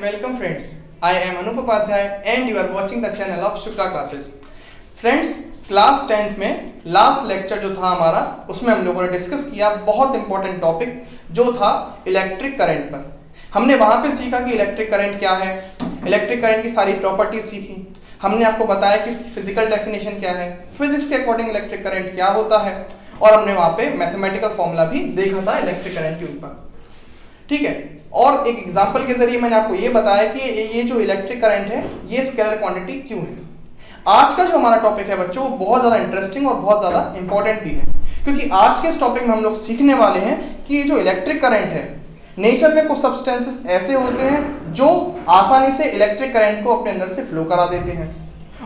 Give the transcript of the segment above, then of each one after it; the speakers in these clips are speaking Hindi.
welcome friends. I am Anup Upadhyay and you are watching the channel of Shukla Classes. Friends, class 10th में लास्ट लेक्चर जो था हमारा उसमें हम लोगों ने डिस्कस किया बहुत इंपॉर्टेंट टॉपिक जो था इलेक्ट्रिक करंट पर। हमने वहां पे सीखा कि इलेक्ट्रिक करंट क्या है, इलेक्ट्रिक करंट की सारी प्रॉपर्टीज सीखी। हमने आपको बताया कि इसकी फिजिकल डेफिनेशन क्या है, फिजिक्स के अकॉर्डिंग इलेक्ट्रिक करंट क्या होता है, और हमने वहां पे मैथमेटिकल फॉर्मूला भी देखा था इलेक्ट्रिक करंट के ऊपर। ठीक है, और एक एग्जांपल के जरिए मैंने आपको ये बताया कि ये जो इलेक्ट्रिक करंट है ये स्केलर क्वांटिटी क्यों है। आज का जो हमारा टॉपिक है बच्चों वो बहुत ज्यादा इंटरेस्टिंग और बहुत ज्यादा इंपॉर्टेंट भी है, क्योंकि आज के इस टॉपिक में हम लोग सीखने वाले हैं कि ये जो इलेक्ट्रिक करंट है, नेचर में कुछ सब्सटेंसेस ऐसे होते हैं जो आसानी से इलेक्ट्रिक करंट को अपने अंदर से फ्लो करा देते हैं,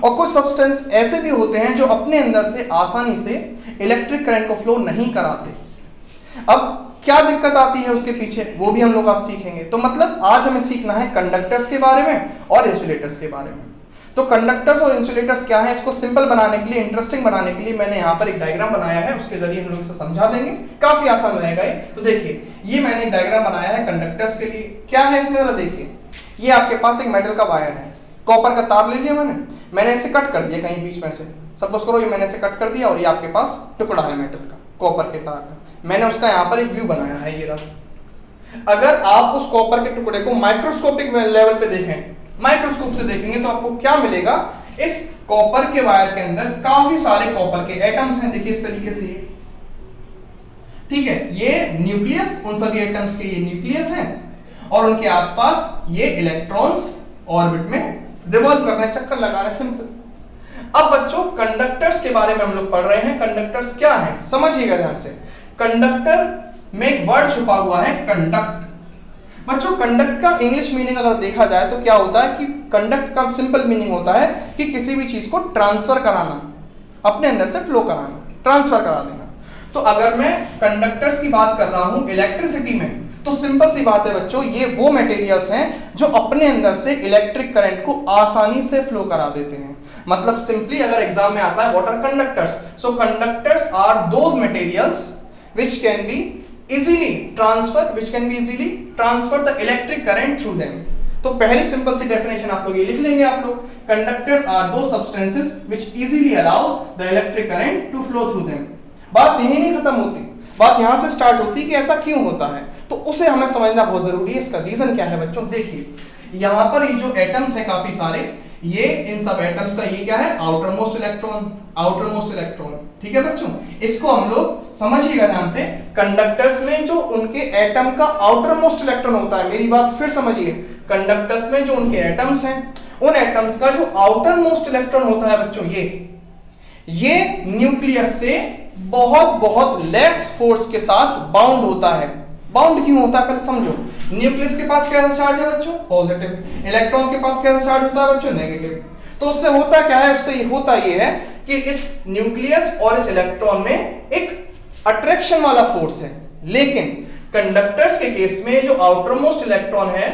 और कुछ सब्सटेंस ऐसे भी होते हैं जो अपने अंदर से आसानी से इलेक्ट्रिक करंट को फ्लो नहीं कराते। अब क्या दिक्कत आती है उसके पीछे वो भी हम लोग आज सीखेंगे। तो मतलब आज हमें सीखना है कंडक्टर्स के बारे में और इंसुलेटर्स के बारे में। तो कंडक्टर्स और इंसुलेटर्स क्या है, इसको सिंपल बनाने के लिए, इंटरेस्टिंग बनाने के लिए मैंने यहाँ पर एक डायग्राम बनाया है, उसके जरिए हम लोग इसे समझा देंगे, काफी आसान रहेगा ये। तो देखिए ये मैंने एक डायग्राम बनाया है कंडक्टर्स के लिए। क्या है इसमें जरा देखिए, ये आपके पास एक मेटल का वायर है, कॉपर का तार ले लिया मैंने इसे कट कर दिया कहीं बीच में से, सपोज करो ये मैंने इसे कट कर दिया और ये आपके पास टुकड़ा है मेटल का, कॉपर के तार का। मैंने उसका यहाँ पर एक व्यू बनाया है ये रहा। अगर आप उस कॉपर के टुकड़े को माइक्रोस्कोपिक लेवल पे देखें, माइक्रोस्कोप से देखेंगे तो आपको क्या मिलेगा, इस कॉपर के वायर के अंदर काफी सारे कॉपर के एटम्स हैं। देखिए इस तरीके से ये, ठीक है, ये न्यूक्लियस, उन सभी एटम्स के ये न्यूक्लियस हैं और उनके आसपास ये इलेक्ट्रॉन्स ऑर्बिट में रिवॉल्व कर रहे हैं, चक्कर लगा रहे हैं, सिंपल। अब बच्चों कंडक्टर्स के बारे में हम लोग पढ़ रहे हैं। कंडक्टर्स क्या है समझिएगा ध्यान से। कंडक्टर में एक वर्ड छुपा हुआ है कंडक्ट। बच्चों कंडक्ट का इंग्लिश मीनिंग अगर देखा जाए तो क्या होता है कि कंडक्ट का सिंपल मीनिंग होता है कि किसी भी चीज को ट्रांसफर कराना, अपने अंदर से फ्लो कराना, ट्रांसफर करा देना। तो अगर मैं कंडक्टर्स की बात कर रहा हूं इलेक्ट्रिसिटी में, तो सिंपल सी बात है बच्चों, ये वो मटेरियल्स हैं जो अपने अंदर से इलेक्ट्रिक करंट को आसानी से फ्लो करा देते हैं। मतलब सिंपली अगर एग्जाम में आता है what are conductors, so conductors are those materials which can be easily transfer the electric current through them। तो पहली सिंपल सी डेफिनेशन आप लोग ये लिख लेंगे आप लोग, कंडक्टर्स आर दो substances which easily allows the electric current to flow through them। बात यही नहीं खत्म होती, बात यहां से स्टार्ट होती है कि ऐसा क्यों होता है, तो उसे हमें समझना बहुत जरूरी है। इसका रीजन क्या है बच्चों, देखिए यहां पर ये जो एटम्स हैं काफी सारे, ये इन सब एटम्स का ये क्या है, आउटर मोस्ट इलेक्ट्रॉन। ठीक है बच्चों, इसको हम लोग समझिएगा ध्यान से। कंडक्टर्स में जो उनके एटम का आउटर मोस्ट इलेक्ट्रॉन होता है, मेरी बात फिर समझिए, कंडक्टर्स में जो उनके एटम्स हैं, उन एटम्स का जो आउटर मोस्ट इलेक्ट्रॉन होता है बच्चों, ये न्यूक्लियस से बहुत लेस फोर्स के साथ बाउंड होता है। बाउंड क्यों होता है पहले समझो। न्यूक्लियस के पास कैसा चार्ज है बच्चों, पॉजिटिव। इलेक्ट्रॉन्स के पास कैसा चार्ज होता है बच्चों, नेगेटिव। तो उससे होता क्या है, उससे होता ये है कि इस न्यूक्लियस और इस इलेक्ट्रॉन में एक अट्रैक्शन वाला फोर्स है। लेकिन कंडक्टर्स के केस में जो आउटर मोस्ट इलेक्ट्रॉन है,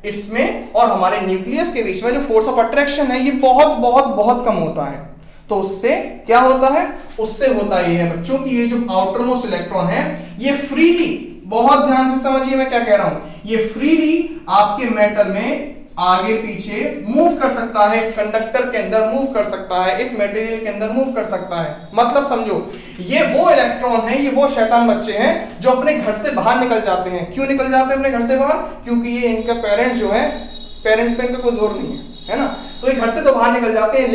इसमें और हमारे न्यूक्लियस के बीच में जो फोर्स ऑफ अट्रैक्शन है ये बहुत कम होता है। तो उससे क्या होता है, उससे होता ये है बच्चों कि ये जो आउटर मोस्ट इलेक्ट्रॉन है ये फ्रीली, बहुत ध्यान से समझिए मैं क्या कह रहा हूं, ये फ्रीली आपके मेटल में आगे पीछे मूव कर सकता है, इस कंडक्टर के अंदर मूव कर सकता है, इस मटेरियल के अंदर मूव कर सकता है। मतलब समझो ये वो इलेक्ट्रॉन है, ये वो शैतान बच्चे हैं जो अपने घर से बाहर निकल जाते हैं। क्यों निकल जाते हैं अपने घर से बाहर, क्योंकि ये इनका पेरेंट्स जो है, पेरेंट्स पे इनका कोई जोर नहीं है ना, तो ये घर से तो बाहर निकल जाते हैं,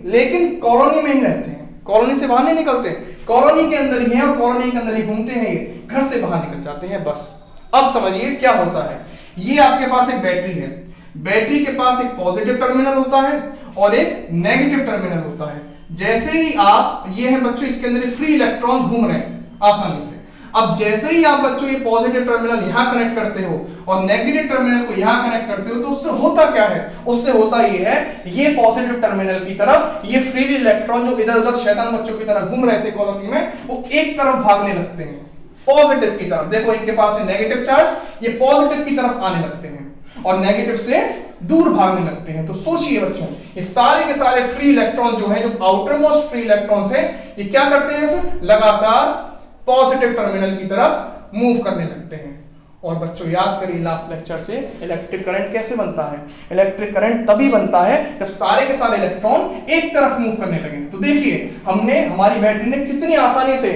लेकिन कॉलोनी में ही रहते हैं, कॉलोनी से बाहर नहीं निकलते, कॉलोनी के अंदर ही है और कॉलोनी के अंदर ही घूमते हैं, ये घर से बाहर निकल जाते हैं बस। अब समझिए क्या होता है, ये आपके पास एक बैटरी है, बैटरी के पास एक पॉजिटिव टर्मिनल होता है और एक नेगेटिव टर्मिनल होता है। जैसे ही आप, ये है बच्चों इसके अंदर फ्री इलेक्ट्रॉन्स घूम रहे हैं आसानी से। अब जैसे ही आप बच्चों ये पॉजिटिव टर्मिनल यहां कनेक्ट करते हो और नेगेटिव टर्मिनल को यहां कनेक्ट करते हो, तो उससे होता क्या है, उससे होता ये है, ये पॉजिटिव टर्मिनल की तरफ ये फ्री इलेक्ट्रॉन जो इधर उधर शैतान बच्चों की तरह घूम रहे थे कॉलोनी में, वो एक तरफ भागने लगते हैं, पॉजिटिव की तरफ। देखो इनके पास है नेगेटिव चार्ज, ये पॉजिटिव की तरफ आने लगते हैं और नेगेटिव से दूर भागने लगते हैं। तो सोचिए बच्चों, ये सारे के सारे फ्री इलेक्ट्रॉन जो है, जो आउटर मोस्ट फ्री इलेक्ट्रॉन्स है, ये क्या करते हैं, फिर लगातार पॉजिटिव टर्मिनल की तरफ मूव करने लगते हैं। और बच्चों याद करिए लास्ट लेक्चर से, इलेक्ट्रिक करंट कैसे बनता है? इलेक्ट्रिक करंट तभी बनता है जब सारे के सारे इलेक्ट्रॉन एक तरफ मूव करने लगे। तो देखिए हमने, हमारी बैटरी ने कितनी आसानी से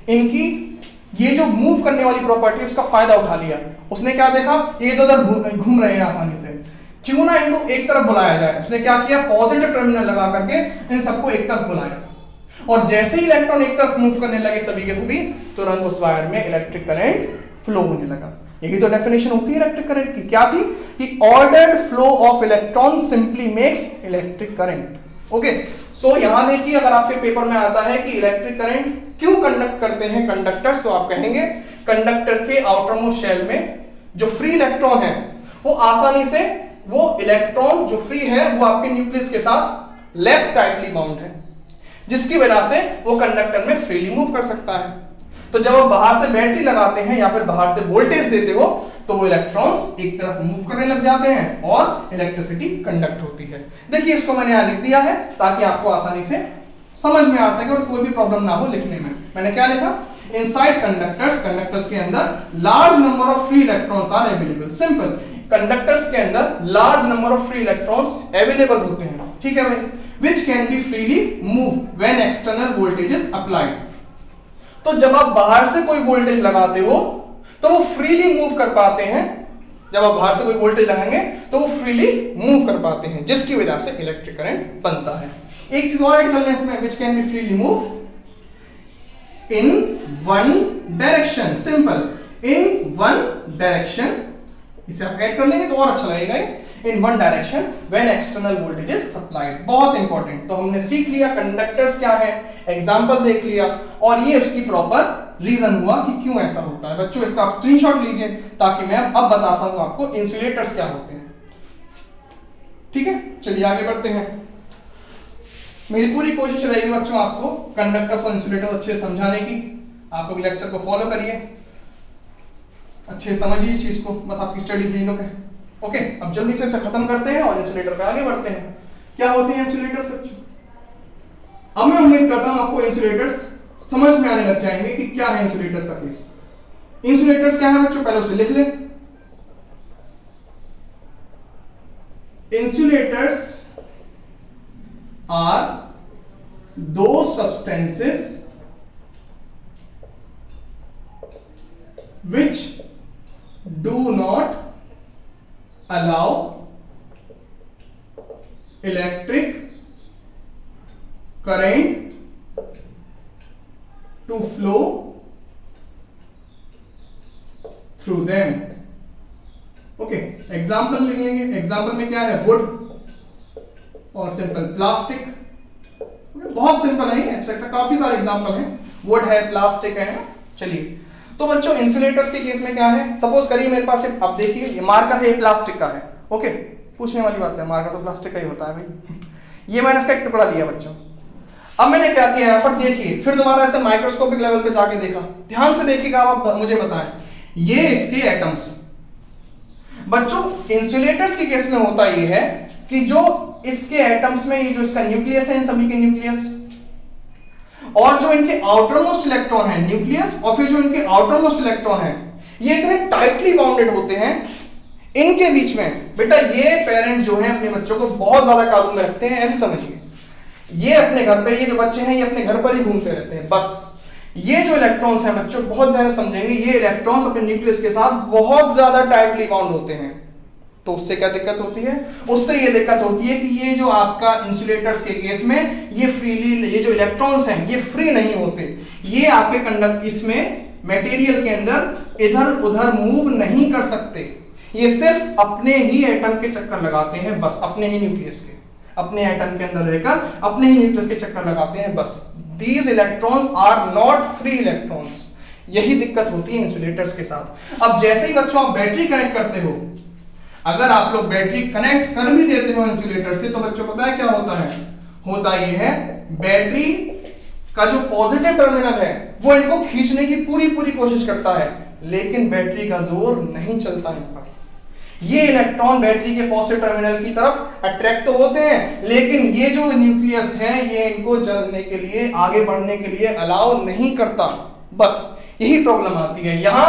इनकी ये जो मूव करने वाली प्रॉपर्टी उसका फायदा उठा लिया। उसने क्या देखा, ये इधर घूम रहे हैं आसानी से, क्यों ना इनको एक तरफ बुलाया जाए। उसने क्या किया, पॉजिटिव टर्मिनल लगा करके इन सबको एक तरफ बुलाया, और जैसे ही इलेक्ट्रॉन एक तरफ मूव करने लगे सभी के सभी, तुरंत उस वायर में इलेक्ट्रिक करंट फ्लो होने लगा। यही तो डेफिनेशन होती है इलेक्ट्रिक करंट की। क्या थी कि ordered flow of electron simply makes electric current. Okay, so यहां देखिए अगर आपके पेपर में आता है कि इलेक्ट्रिक करंट क्यों कंडक्ट करते हैं कंडक्टर्स, तो आप कहेंगे कंडक्टर के आउटर मोस्ट शेल में जो फ्री इलेक्ट्रॉन है वो आसानी से, वो इलेक्ट्रॉन जो फ्री है वो आपके न्यूक्लियस के साथ लेस टाइटली बाउंड है, जिसकी वजह से वो कंडक्टर में फ्रीली मूव कर सकता है। तो जब आप बाहर से बैटरी लगाते हैं या फिर बाहर से वोल्टेज देते हो तो वो इलेक्ट्रॉन्स एक तरफ मूव करने लग जाते हैं और इलेक्ट्रिसिटी कंडक्ट होती है। देखिए इसको मैंने यहां लिख दिया है ताकि आपको आसानी से समझ में आ सके और कोई भी प्रॉब्लम ना हो लिखने में। मैंने क्या लिखा, इनसाइड कंडक्टर्स, कंडक्टर्स के अंदर large number of free electrons are available. Simple, conductors के अंदर large number of free electrons available होते हैं, ठीक है भाई, which can be freely moved when external voltage is applied। तो जब आप बाहर से कोई वोल्टेज लगाते हो तो वो फ्रीली मूव कर पाते हैं। जब आप बाहर से कोई वोल्टेज लगाएंगे तो वो फ्रीली मूव कर पाते हैं, जिसकी वजह से इलेक्ट्रिक करंट बनता है। एक चीज और ऐड कर लें इसमें, which can be freely moved in one direction। Simple, in one direction, इसे आप ऐड कर लेंगे तो और अच्छा लगेगा। In one direction when external voltage is supplied, बहुत इंपॉर्टेंट। तो हमने सीख लिया कंडक्टर्स क्या है, एग्जांपल देख लिया, और ये उसकी प्रॉपर रीजन हुआ कि क्यों ऐसा होता है। बच्चों इसका आप स्क्रीनशॉट लीजिए ताकि मैं अब बता सकूं आपको इंसुलेटर्स क्या होते हैं। ठीक है, चलिए आगे बढ़ते हैं। मेरी पूरी कोशिश रहेगी बच्चों आपको कंडक्टर्स और इंसुलेटर्स अच्छे समझाने की। आप लोग लेक्चर को फॉलो करिए, अच्छे समझिए इस चीज को, बस आपकी स्टडीज नहीं रोके। ओके, अब जल्दी से इसे खत्म करते हैं और इंसुलेटर पे आगे बढ़ते हैं। क्या होते हैं इंसुलेटर्स बच्चों? अब मैं उम्मीद करता हूं आपको इंसुलेटर्स समझ में आने लग जाएंगे कि क्या है इंसुलेटर्स का केस। इंसुलेटर्स क्या है बच्चों, पहले उसे लिख लें। इंसुलेटर्स आर दो substances which do not allow electric current to flow through them। Okay, example लिख लेंगे। एग्जाम्पल में क्या है, वुड और सिंपल प्लास्टिक। बहुत सिंपल है, एक्सेट्रा काफी सारे एग्जाम्पल हैं, वुड है, प्लास्टिक है। चलिए, तो बच्चों इंसुलेटर्स के केस में क्या है, सपोज करिए मेरे पास, अब देखिए ये मार्कर है, ये प्लास्टिक का है। ओके, पूछने वाली बात है, मार्कर तो प्लास्टिक का ही होता है भाई। ये मैंने इसका एक टुकड़ा लिया बच्चों। अब मैंने क्या किया, यहाँ पर देखिए, फिर दोबारा ऐसे माइक्रोस्कोपिक लेवल पे जाके देखा। ध्यान से देखिएगा, आप मुझे बताएं, ये इसके एटम्स। बच्चों इंसुलेटर्स के केस में होता ये है कि जो इसके एटम्स में, ये जो इसका न्यूक्लियस है, इन सभी के न्यूक्लियस, और जो इनके आउटर मोस्ट इलेक्ट्रॉन है न्यूक्लियस, और फिर जो इनके आउटर मोस्ट इलेक्ट्रॉन है, ये इतने टाइटली बाउंडेड होते हैं। इनके बीच में बेटा ये पेरेंट्स जो हैं अपने बच्चों को बहुत ज्यादा काबू में रखते हैं। ऐसे समझिए, ये अपने घर पे, ये जो बच्चे हैं ये अपने घर पर ही घूमते रहते हैं। बस ये जो इलेक्ट्रॉन्स हैं बच्चों, बहुत ध्यान से समझेंगे, ये इलेक्ट्रॉन्स अपने न्यूक्लियस के साथ बहुत ज्यादा टाइटली बाउंड होते हैं। तो उससे क्या दिक्कत होती है, उससे ये दिक्कत होती है कि ये जो आपका इंसुलेटर्स के केस में ये फ्रीली, ये जो इलेक्ट्रॉन्स हैं ये फ्री नहीं होते। ये आपके कंडक्ट, इसमें मटेरियल के अंदर इधर उधर मूव नहीं कर सकते। ये सिर्फ अपने ही एटम के चक्कर लगाते हैं, बस अपने ही न्यूक्लियस के, अपने एटम के अंदर रहकर अपने ही न्यूक्लियस के चक्कर लगाते हैं बस। These electrons are not free electrons. यही दिक्कत होती है इंसुलेटर्स के साथ। अब जैसे ही बच्चों आप बैटरी कनेक्ट करते हो, अगर आप लोग बैटरी कनेक्ट कर भी देते हो इंसुलेटर से, तो बच्चों पता है क्या होता है, होता ये है बैटरी का जो पॉजिटिव टर्मिनल है वो इनको खींचने की पूरी कोशिश करता है, लेकिन बैटरी का जोर नहीं चलता इन पर। ये इलेक्ट्रॉन बैटरी के पॉजिटिव टर्मिनल की तरफ अट्रैक्ट तो होते हैं, लेकिन ये जो न्यूक्लियस है ये इनको चलने के लिए, आगे बढ़ने के लिए अलाउ नहीं करता। बस यही प्रॉब्लम आती है। यहां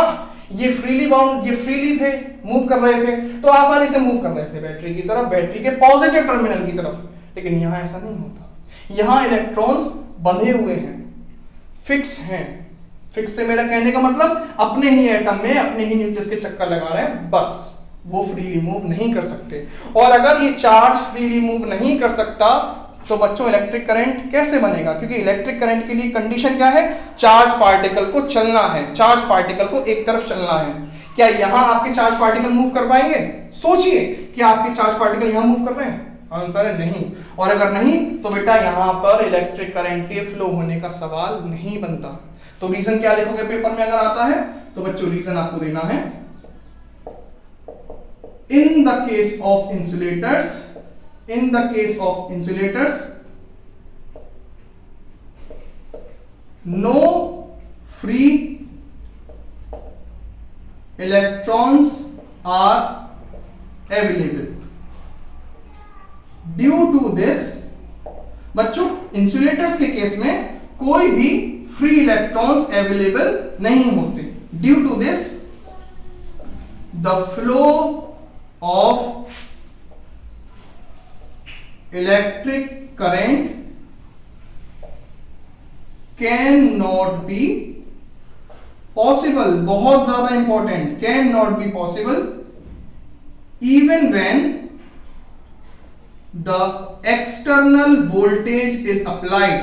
ये फ्रीली बाउंड, ये फ्रीली थे, मूव कर रहे थे, तो आसानी से मूव कर रहे थे बैटरी की तरफ, बैटरी के पॉजिटिव टर्मिनल की तरफ। लेकिन यहां ऐसा नहीं होता, यहां इलेक्ट्रॉन्स बंधे हुए हैं, फिक्स हैं। फिक्स से मेरा कहने का मतलब अपने ही एटम में, अपने ही न्यूक्लियस के चक्कर लगा रहे हैं, बस वो फ्रीली मूव नहीं कर सकते। और अगर ये चार्ज फ्रीली मूव नहीं कर सकता तो बच्चों इलेक्ट्रिक करंट कैसे बनेगा? क्योंकि इलेक्ट्रिक करंट के लिए कंडीशन क्या है? चार्ज पार्टिकल को चलना है, चार्ज पार्टिकल को एक तरफ चलना है। क्या यहां आपके चार्ज पार्टिकल मूव कर पाएंगे? सोचिए कि आपके चार्ज पार्टिकल यहां मूव कर रहे हैं, आंसर है नहीं। और अगर नहीं तो बेटा यहां पर इलेक्ट्रिक करंट के फ्लो होने का सवाल नहीं बनता। तो रीजन क्या लिखोगे पेपर में अगर आता है? तो बच्चों रीजन आपको देना है, in the case of insulators, in the case of insulators, no free electrons are available. Due to this, बच्चों इंसुलेटर्स के केस में कोई भी फ्री इलेक्ट्रॉन्स अवेलेबल नहीं होते। Due to this the flow of electric current can not be possible. बहुत ज्यादा important, can not be possible even when the external voltage is applied,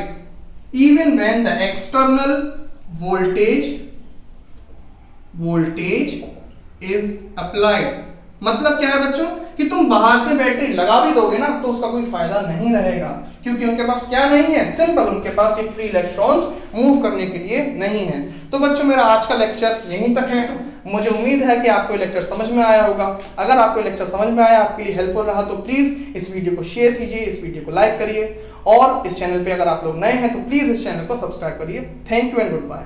even when the external voltage is applied। मतलब क्या है बच्चों कि तुम बाहर से बैटरी लगा भी दोगे ना तो उसका कोई फायदा नहीं रहेगा, क्योंकि उनके पास क्या नहीं है? सिंपल, उनके पास ये फ्री इलेक्ट्रॉन्स मूव करने के लिए नहीं है। तो बच्चों मेरा आज का लेक्चर यहीं तक है। मुझे उम्मीद है कि आपको लेक्चर समझ में आया होगा। अगर आपको लेक्चर समझ में आया, आपके लिए हेल्पफुल रहा, तो प्लीज इस वीडियो को शेयर कीजिए, इस वीडियो को लाइक करिए, और इस चैनल पे अगर आप लोग नए हैं तो प्लीज इस चैनल को सब्सक्राइब करिए। Thank you and good bye.